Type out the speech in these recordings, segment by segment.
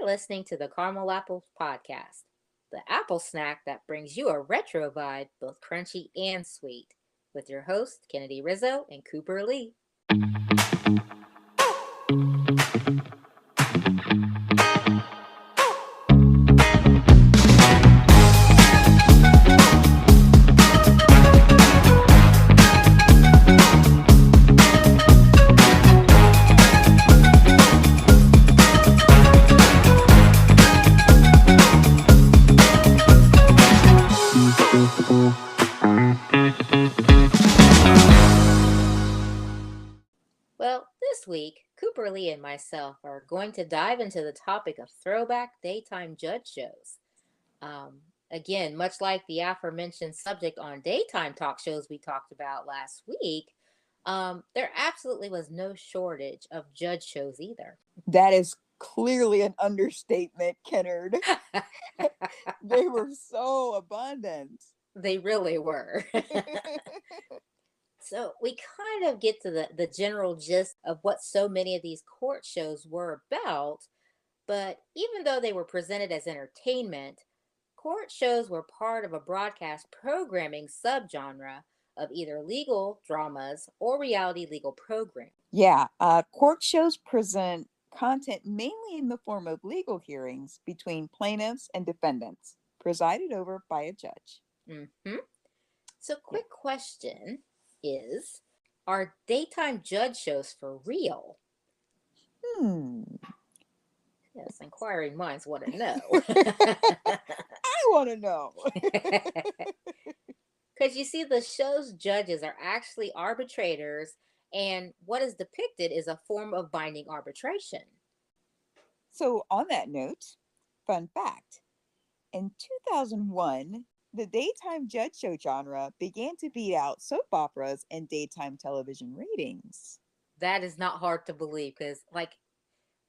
listening to the Caramel Apples Podcast, the apple snack that brings you a retro vibe, both crunchy and sweet, with your hosts, Kennedy Rizzo and Cooper Lee. Well, this week, Cooper Lee and myself are going to dive into the topic of throwback daytime judge shows. Again, much like the aforementioned subject on daytime talk shows we talked about last week, there absolutely was no shortage of judge shows either. That is clearly an understatement, Kennard. They were so abundant. They really were. So we kind of get to the general gist of what so many of these court shows were about. But even though they were presented as entertainment, court shows were part of a broadcast programming subgenre of either legal dramas or reality legal programming. Yeah, court shows present content mainly in the form of legal hearings between plaintiffs and defendants, presided over by a judge. Hmm. So, quick question is, are daytime judge shows for real? Hmm. Yes, inquiring minds want to know. I want to know. Because you see, the show's judges are actually arbitrators, and what is depicted is a form of binding arbitration. So, on that note, fun fact in 2001, the daytime judge show genre began to beat out soap operas and daytime television ratings. That is not hard to believe because, like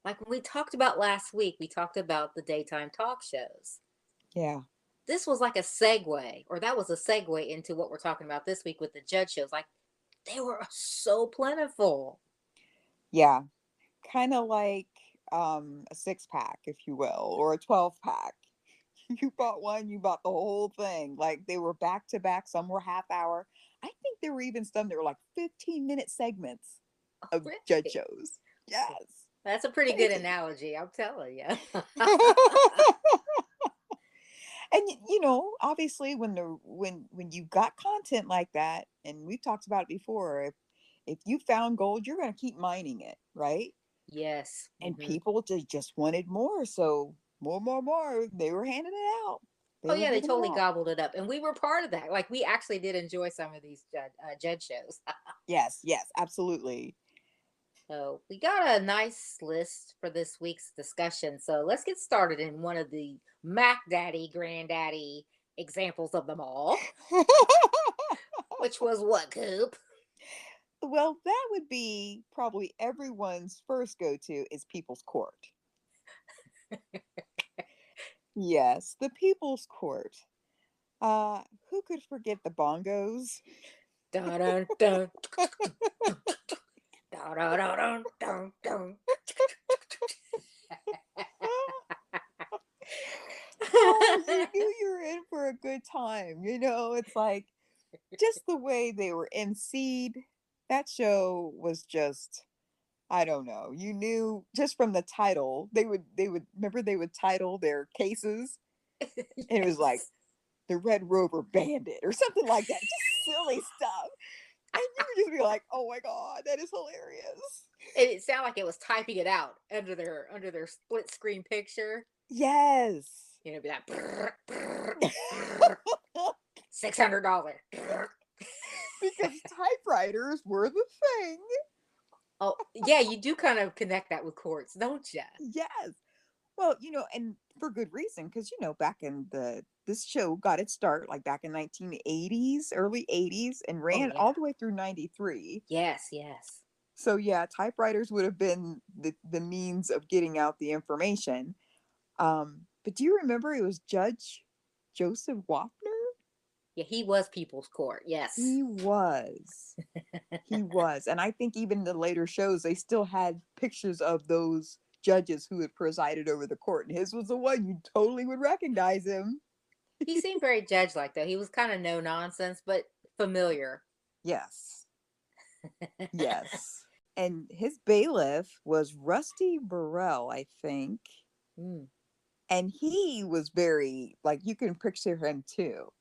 when we talked about last week, we talked about the daytime talk shows. Yeah. This was like a segue, or that was a segue into what we're talking about this week with the judge shows. Like, they were so plentiful. Yeah. Kind of like a 6-pack, if you will, or a 12-pack. You bought one, you bought the whole thing. Like they were back to back, some were half hour. I think there were even some that were like 15-minute segments of Really? judge shows. Yes. That's a pretty good analogy, I'm telling you. And obviously when you got content like that, and we've talked about it before, if you found gold, you're going to keep mining it, right? Yes. And Mm-hmm. people just wanted more, so more. They were handing it out. Oh Were yeah, they giving it totally out. gobbled it up, and we were part of that. Like we actually did enjoy some of these judge shows. Yes, absolutely. So we got a nice list for this week's discussion. So let's get started in one of the Mac Daddy, Granddaddy examples of them all, which was what, Coop? Well, that would be probably everyone's first go-to is People's Court. Yes, the People's Court. Who could forget the bongos? Dun, dun, dun. Dun, dun, dun, dun, dun. Oh, you knew you were in for a good time. It's like just the way they were emceed. That show was just, I don't know. You knew just from the title. They would title their cases, and it was like Yes. the Red Rover Bandit or something like that. Just silly stuff. And you would just be like, "Oh my god, that is hilarious." It sounded like it was typing it out under their split screen picture. Yes. Be like $600. Because typewriters were the thing. Oh yeah, you do kind of connect that with courts, don't you? Yes. Well, and for good reason, because back in this show got its start like back in 1980s, early 80s, and Oh ran yeah. all the way through 93. Yes. So yeah, typewriters would have been the means of getting out the information. But do you remember it was Judge Joseph Wapner? Yeah, he was People's Court. Yes. He was. He was. And I think even the later shows, they still had pictures of those judges who had presided over the court, and his was the one you totally would recognize him. He seemed very judge-like, though. He was kind of no nonsense, but familiar. Yes, yes. And his bailiff was Rusty Burrell, I think. Mm. And he was very, like, you can picture him too.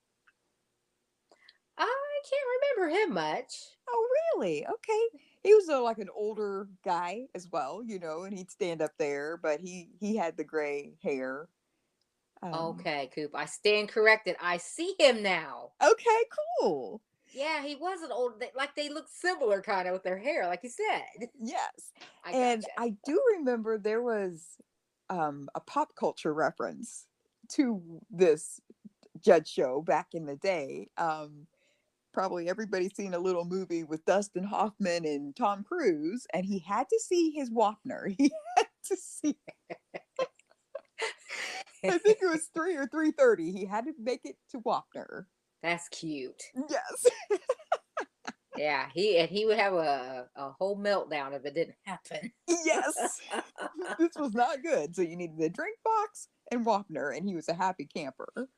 I can't remember him much. Oh, really? Okay. He was like an older guy as well, and he'd stand up there, but he had the gray hair. Okay, Coop. I stand corrected. I see him now. Okay, cool. Yeah, he wasn't old. Like they look similar, kind of with their hair, like you said. Yes. I And gotcha. I do remember there was a pop culture reference to this judge show back in the day. Probably everybody's seen a little movie with Dustin Hoffman and Tom Cruise, and he had to see his Wapner. He had to see. I think it was 3 or 3:30. He had to make it to Wapner. That's cute. Yes. Yeah, he would have a whole meltdown if it didn't happen. Yes. This was not good. So you needed a drink box and Wapner, and he was a happy camper.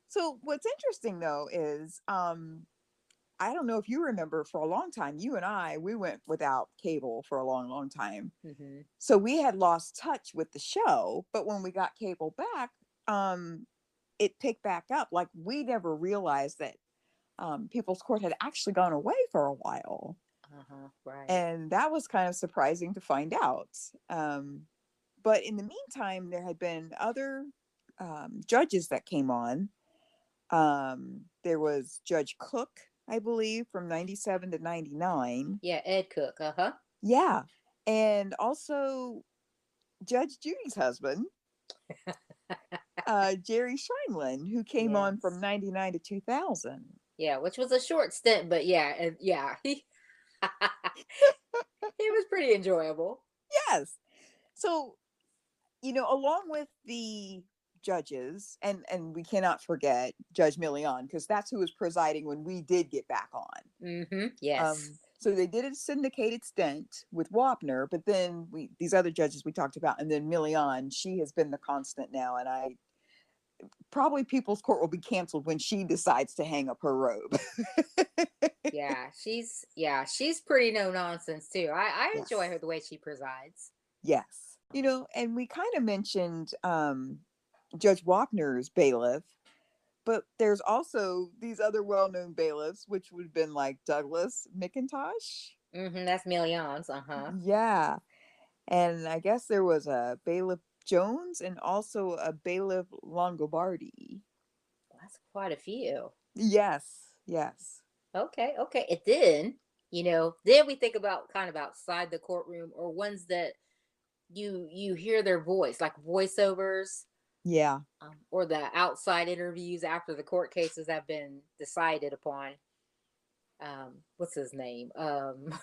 So what's interesting though is I don't know if you remember, for a long time, you and I, we went without cable for a long, long time. Hmm. So we had lost touch with the show, but when we got cable back, it picked back up. Like, we never realized that People's Court had actually gone away for a while. Right. And that was kind of surprising to find out. But in the meantime, there had been other judges that came on. There was Judge Cook, I believe, from 97 to 99. Yeah, Ed Cook. Yeah. And also Judge Judy's husband, Jerry Scheinlin, who came on from Yes. 99 to 2000. Yeah, which was a short stint, but yeah, and yeah, he was pretty enjoyable. Yes. So, along with the judges, and we cannot forget Judge Milian, because that's who was presiding when we did get back on. Yes. So they did a syndicated stint with Wapner, but then these other judges we talked about, and then Milian, she has been the constant now, and I probably People's Court will be canceled when she decides to hang up her robe. She's pretty no nonsense too. I enjoy Yes. her the way she presides. Yes. And we kind of mentioned Judge Wapner's bailiff, but there's also these other well-known bailiffs, which would have been like Douglas McIntosh. That's Millions. Yeah. And I guess there was a bailiff Jones and also a bailiff Longobardi. That's quite a few. Yes. Yes. Okay. And then we think about kind of outside the courtroom, or ones that you hear their voice, like voiceovers. Yeah. Or the outside interviews after the court cases have been decided upon. What's his name? Doug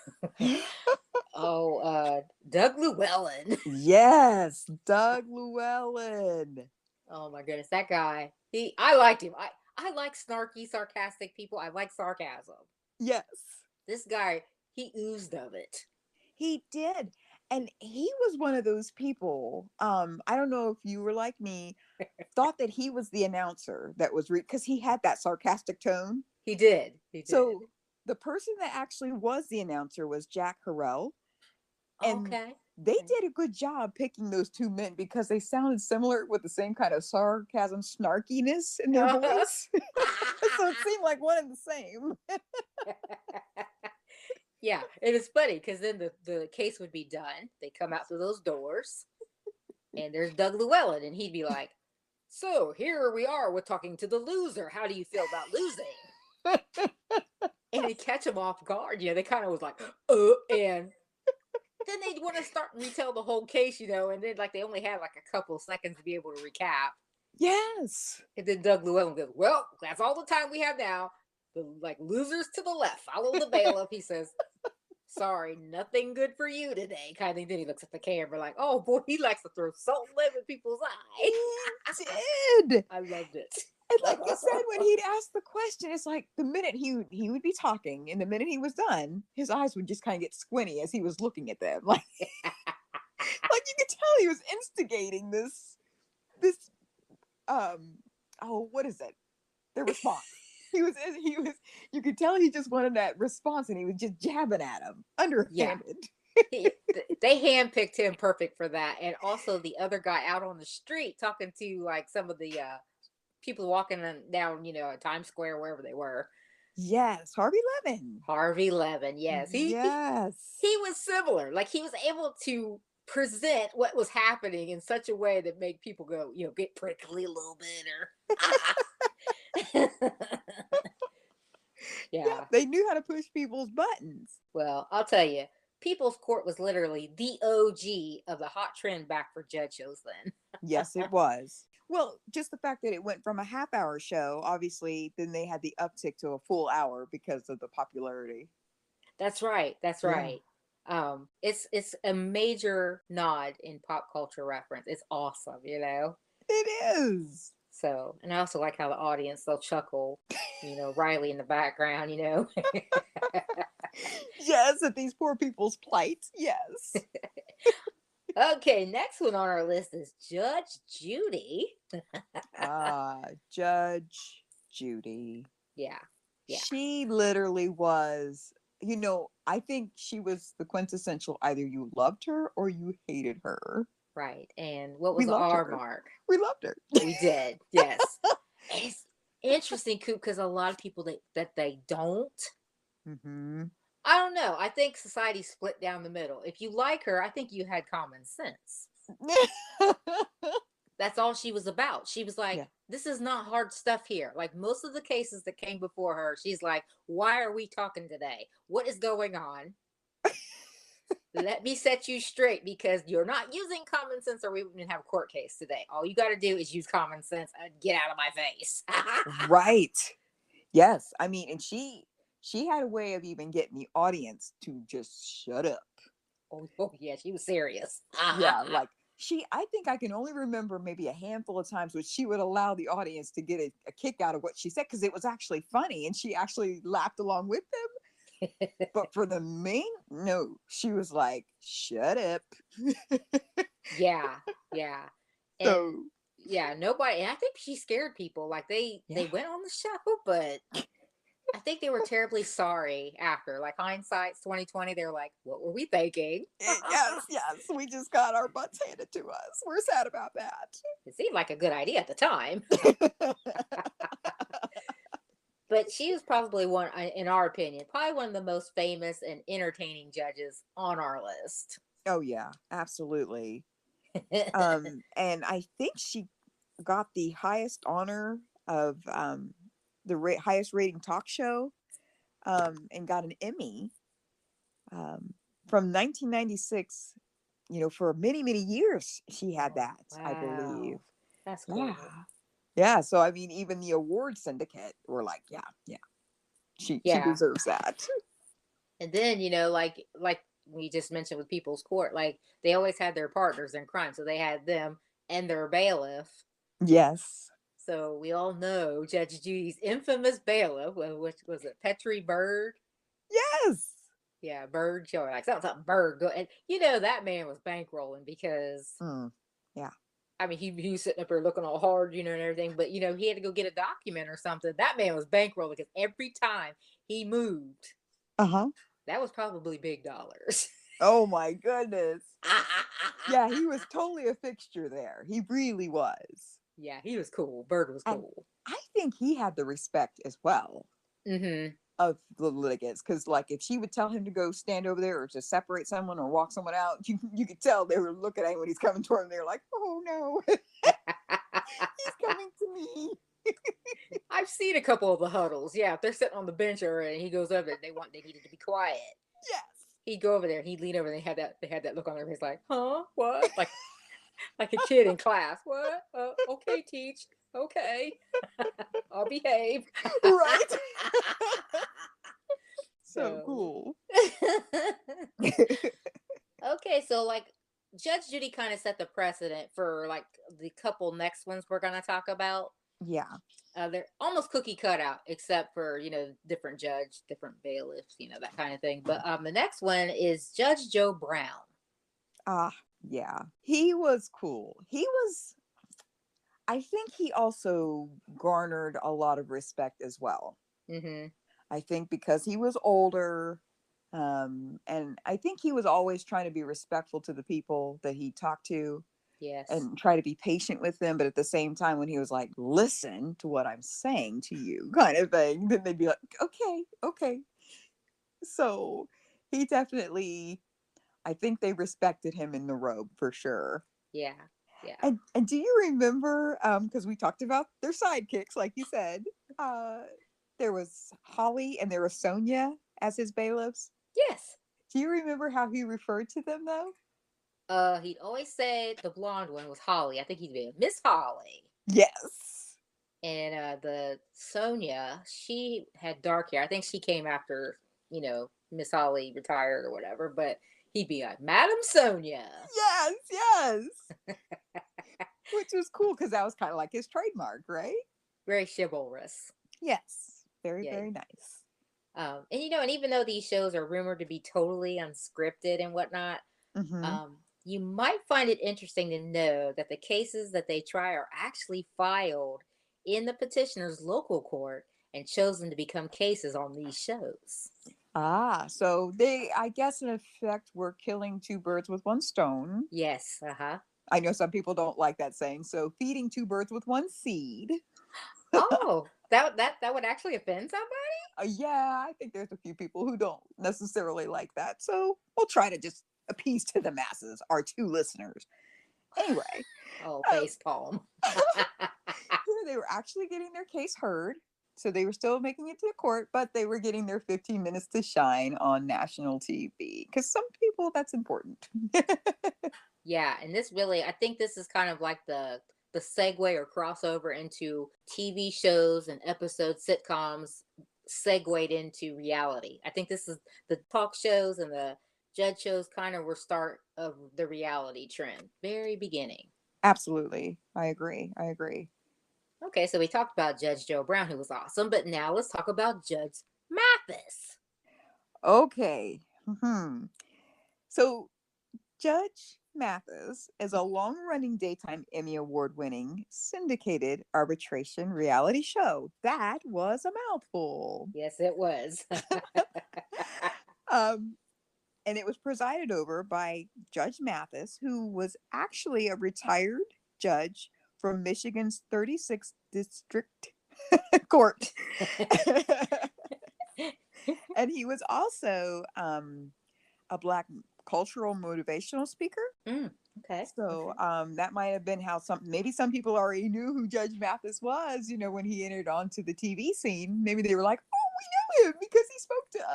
Llewellyn. Yes, Doug Llewellyn. Oh my goodness, that guy. I liked him. I like snarky, sarcastic people. I like sarcasm. Yes. This guy, he oozed of it. He did. And he was one of those people. I don't know if you were like me, thought that he was the announcer that was because he had that sarcastic tone. He did. So the person that actually was the announcer was Jack Harrell. And they did a good job picking those two men because they sounded similar with the same kind of sarcasm, snarkiness in their voice. So it seemed like one and the same. Yeah, and it's funny because then the case would be done. They come out through those doors, and there's Doug Llewellyn, and he'd be like, "So here we are. We're talking to the loser. How do you feel about losing?" And they catch him off guard. They kind of was like, and then they want to start and retell the whole case, and then like they only have like a couple of seconds to be able to recap. Yes. And then Doug Llewellyn goes, "Well, that's all the time we have now. The losers to the left follow the bailiff." He says, "Sorry, nothing good for you today," kind of thing. Then he looks at the camera like, "Oh boy, he likes to throw salt and lead in people's eyes." He did. I loved it. And like you said, when he'd ask the question, it's like the minute he would be talking, and the minute he was done, his eyes would just kind of get squinty as he was looking at them, like you could tell he was instigating this oh, what is it? The response. He was you could tell he just wanted that response, and he was just jabbing at him Yeah. underhanded. They handpicked him perfect for that. And also the other guy out on the street talking to like some of the people walking down, Times Square, wherever they were. Yes, Harvey Levin. Harvey Levin, yes. Yes. He was similar. Like he was able to present what was happening in such a way that made people go, get prickly a little bit or Yeah, yeah. they knew how to push people's buttons. Well, I'll tell you, People's Court was literally the OG of the hot trend back for judge shows then. Yes, it was. Well, just the fact that it went from a half hour show, obviously, then they had the uptick to a full hour because of the popularity. That's right. That's Yeah, right. It's a major nod in pop culture reference. It's awesome. it is. So, and I also like how the audience they'll chuckle, Riley in the background. Yes, at these poor people's plight. Yes. Okay, next one on our list is Judge Judy. Judge Judy. Yeah, yeah, She literally was, I think she was the quintessential either you loved her or you hated her. right. And what We was loved our her. mark? We loved her. We did, yes. And it's interesting, Coop, because a lot of people that they don't. Mm-hmm. I don't know. I think society split down the middle. If you like her, I think you had common sense. That's all she was about. She was like, Yeah. this is not hard stuff here. Like most of the cases that came before her, she's like, why are we talking today? What is going on? Let me set you straight because you're not using common sense or we wouldn't have a court case today. All you got to do is use common sense and get out of my face. Right. Yes. I mean, and she had a way of even getting the audience to just shut up. Oh yeah, she was serious. Yeah, like I think I can only remember maybe a handful of times where she would allow the audience to get a kick out of what she said because it was actually funny and she actually laughed along with them. But for the main, no, she was like, shut up. Yeah, yeah. And So, yeah, nobody, and I think she scared people. Like they yeah. went on the show, but I think they were terribly sorry after. Like hindsight's 2020, they're like, what were we thinking? Yes, yes. We just got our butts handed to us. We're sad about that. It seemed like a good idea at the time. But she was probably one, in our opinion, probably one of the most famous and entertaining judges on our list. Oh yeah, absolutely. And I think she got the highest honor of the highest rating talk show, and got an Emmy, from 1996. For many many years she had that, I believe. Wow. That's Yeah, cool. yeah. So I mean, even the award syndicate were like, yeah, yeah, she Yeah. deserves that. And then, like we just mentioned with People's Court, like they always had their partners in crime. So they had them and their bailiff. Yes. So we all know Judge Judy's infamous bailiff, which was it, Petrie Bird? Yes. Yeah, Bird. Show like something Bird. And that man was bankrolling because Yeah. I mean he was sitting up there looking all hard, and everything. But he had to go get a document or something. That man was bankrolling because every time he moved, Uh-huh. that was probably big dollars. Oh my goodness. Yeah, he was totally a fixture there. He really was. Yeah, he was cool. Bird was And cool. I think he had the respect as well Mm-hmm. of the litigants, because like if she would tell him to go stand over there or to separate someone or walk someone out, you could tell they were looking at him when he's coming toward them. They're like, oh no, he's coming to me. I've seen a couple of the huddles. Yeah, if they're sitting on the bench and he goes over there, they needed to be quiet. Yes. He'd go over there and he'd lean over and they had that look on their face like, huh? What? Like a kid in class. What? Okay, teach. Okay. I'll behave. Right. So So cool. okay, so like Judge Judy kind of set the precedent for like the couple next ones we're gonna talk about. Yeah. They're almost cookie cutout, except for different judge, different bailiffs, that kind of thing. But the next one is Judge Joe Brown. Ah, yeah. He was cool. I think he also garnered a lot of respect as well. Mm-hmm. I think because he was older, and I think he was always trying to be respectful to the people that he talked to Yes. and try to be patient with them. But at the same time, when he was like, listen to what I'm saying to you, kind of thing, then they'd be like, okay, okay. So he definitely, I think they respected him in the robe for sure. Yeah. Yeah. And do you remember, because we talked about their sidekicks, like you said, uh, there was Holly and there was Sonia as his bailiffs. Yes. Do you remember how he referred to them though? He'd always say the blonde one was Holly. I think he'd be Miss Holly. Yes. And the Sonia, she had dark hair. I think she came after, Miss Holly retired or whatever, but he'd be like, Madam Sonia. Yes, yes. Which was cool because that was kind of like his trademark, right? Very chivalrous. Yes. Very, Yeah. very nice. And even though these shows are rumored to be totally unscripted and whatnot, Mm-hmm. you might find it interesting to know that the cases that they try are actually filed in the petitioner's local court and chosen to become cases on these shows. Ah, so they, I guess, in effect, were killing two birds with one stone. Yes, uh-huh. I know some people don't like that saying. So feeding two birds with one seed. Oh, that would actually offend somebody? Yeah, I think there's a few people who don't necessarily like that. So we'll try to just appease to the masses, our two listeners. Anyway, Oh, um, face palm. here they were actually getting their case heard. So they were still making it to the court, but they were getting their 15 minutes to shine on national TV. Because some people, that's important. Yeah, and this really, I think this is kind of like the segue or crossover into TV shows and episode sitcoms segued into reality. I think this is the talk shows and the judge shows kind of were start of the reality trend, very beginning. Absolutely. I agree. I agree. Okay, so we talked about Judge Joe Brown, who was awesome, but now let's talk about Judge Mathis. Okay. So Judge Mathis is a long running daytime Emmy Award winning syndicated arbitration reality show. That was a mouthful. Yes, it was. um, and it was presided over by Judge Mathis, who was actually a retired judge from Michigan's 36th District Court. And he was also a Black cultural motivational speaker. Mm, okay. So Okay. that might have been how maybe some people already knew who Judge Mathis was, when he entered onto the TV scene. Maybe they were like, oh, we know him because he spoke to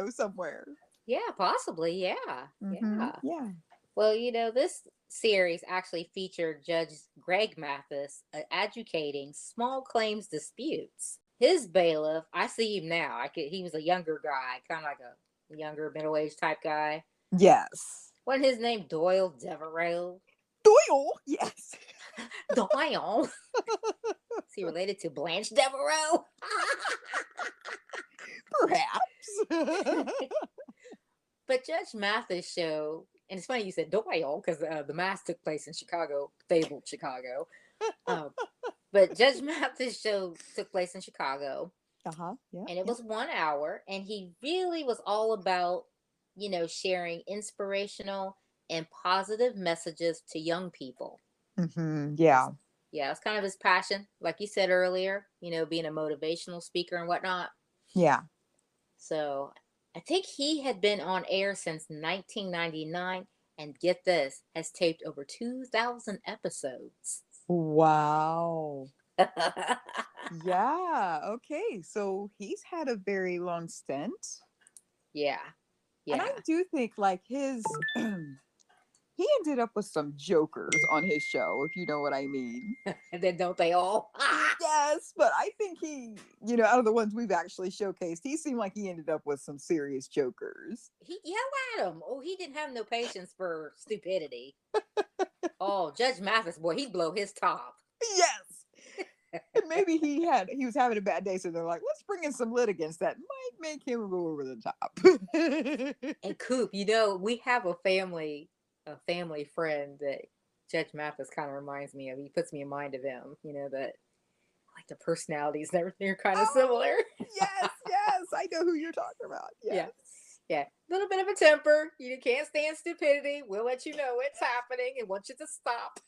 us, somewhere. Yeah, possibly. Yeah. Yeah. Yeah. Well, this series actually featured Judge Greg Mathis adjudicating small claims disputes. His bailiff, I see him now. He was a younger guy, kind of like a younger middle-aged type guy. Yes. Wasn't his name Doyle Devereux? Doyle. Yes. Doyle. Is he related to Blanche Devereaux? Perhaps. But Judge Mathis show, and it's funny you said Doyle because the mass took place in Chicago, fabled Chicago. Um, but Judge Mathis show took place in Chicago, Uh-huh. Yeah. and it Yeah. was 1 hour, and he really was all about, sharing inspirational and positive messages to young people. Yeah. Yeah, it's kind of his passion, like you said earlier, being a motivational speaker and whatnot. Yeah. So I think he had been on air since 1999 and get this, has taped over 2,000 episodes. Wow. Yeah. Okay. So he's had a very long stint. Yeah. And I Yeah. do think like his he ended up with some jokers on his show, if you know what I mean. And then don't they all? Yes, but I think he, out of the ones we've actually showcased, he seemed like he ended up with some serious jokers. He yelled at him. Oh, he didn't have no patience for stupidity. Oh, Judge Mathis, boy, he'd blow his top. Yes. And maybe he was having a bad day, so they're like, let's bring in some litigants that might make him go over the top. And Coop, we have a family friend that Judge Mathis kind of reminds me of. He puts me in mind of him. That like the personalities and everything are kind of similar. Oh, yes, yes. I know who you're talking about. Yeah. Yes. Yeah. A little bit of a temper. You can't stand stupidity. We'll let you know it's happening and want you to stop.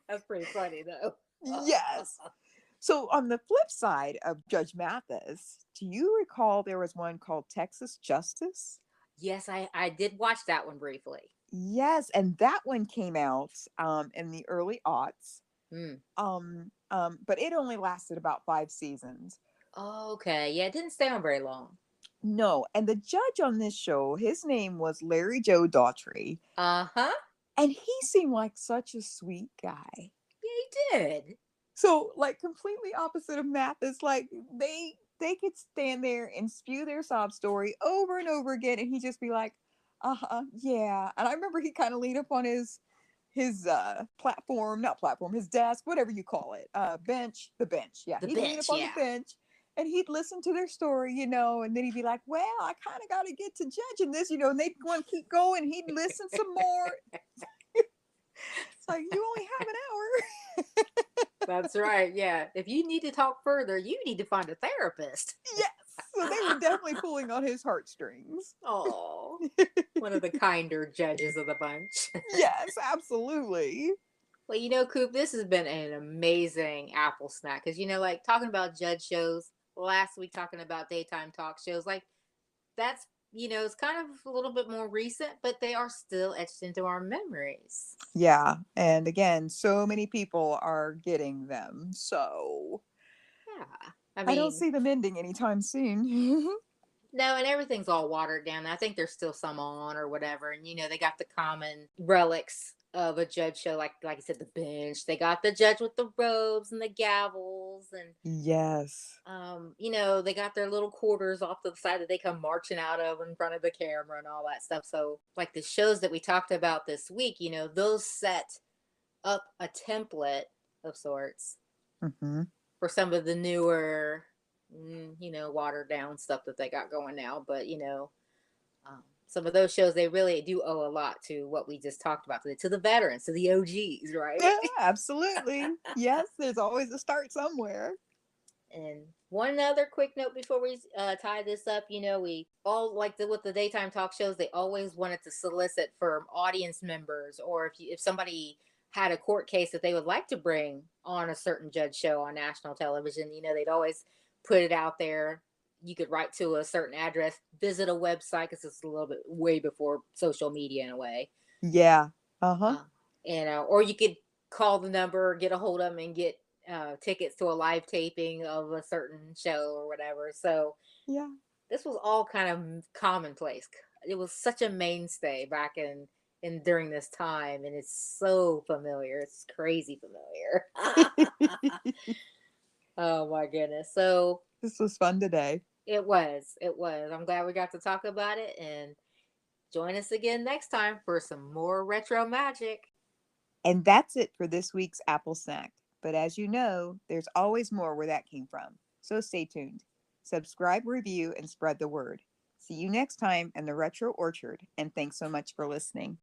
That's pretty funny though. Yes. So on the flip side of Judge Mathis, do you recall there was one called Texas Justice? Yes, I did watch that one briefly. Yes, and that one came out in the early aughts. Hmm. But it only lasted about 5 seasons. Okay. Yeah, it didn't stay on very long. No, and the judge on this show, his name was Larry Joe Daughtry, Uh-huh. and he seemed like such a sweet guy. Yeah, he did. So, like, completely opposite of Mathis, like they could stand there and spew their sob story over and over again, and he'd just be like, yeah. And I remember he kind of leaned up on his platform, not platform, his desk, whatever you call it, bench, the bench. Yeah, The he'd lean up bench, on the yeah. bench and he'd listen to their story, and then he'd be like, well, I kind of got to get to judging this, and they'd go and keep going. He'd listen some more. It's like, you only have an hour. That's right. Yeah. If you need to talk further, you need to find a therapist. Yes. So they were definitely pulling on his heartstrings. Oh, one of the kinder judges of the bunch. Yes, absolutely. Well, Coop, this has been an amazing Apple snack because, like talking about judge shows, last week talking about daytime talk shows, like that's, it's kind of a little bit more recent, but they are still etched into our memories. Yeah. And again, so many people are getting them. So Yeah. I I don't mean, see them ending anytime soon. no, and everything's all watered down. I think there's still some on or whatever. And they got the common relics of a judge show, like I said, the bench. They got the judge with the robes and the gavels, and Yes. they got their little quarters off to the side that they come marching out of in front of the camera and all that stuff. So, like the shows that we talked about this week, those set up a template of sorts Hmm. for some of the newer, watered down stuff that they got going now. But some of those shows, they really do owe a lot to what we just talked about, to the veterans, to the OGs, right? Yeah, absolutely. Yes, there's always a start somewhere. And one other quick note before we tie this up, we all like with the daytime talk shows, they always wanted to solicit for audience members, or if somebody had a court case that they would like to bring on a certain judge show on national television, they'd always put it out there. You could write to a certain address, visit a website because it's a little bit way before social media in a way. Yeah. Uh-huh. Uh, or you could call the number, get a hold of them, and get tickets to a live taping of a certain show or whatever. So Yeah. this was all kind of commonplace. It was such a mainstay back in during this time, and it's so familiar. It's crazy familiar. Oh my goodness. So This was fun today. it was. It was. I'm glad we got to talk about it, and join us again next time for some more retro magic. And that's it for this week's Apple Snack. But as you know, there's always more where that came from. So stay tuned. Subscribe, review, and spread the word. See you next time in the Retro Orchard, and thanks so much for listening.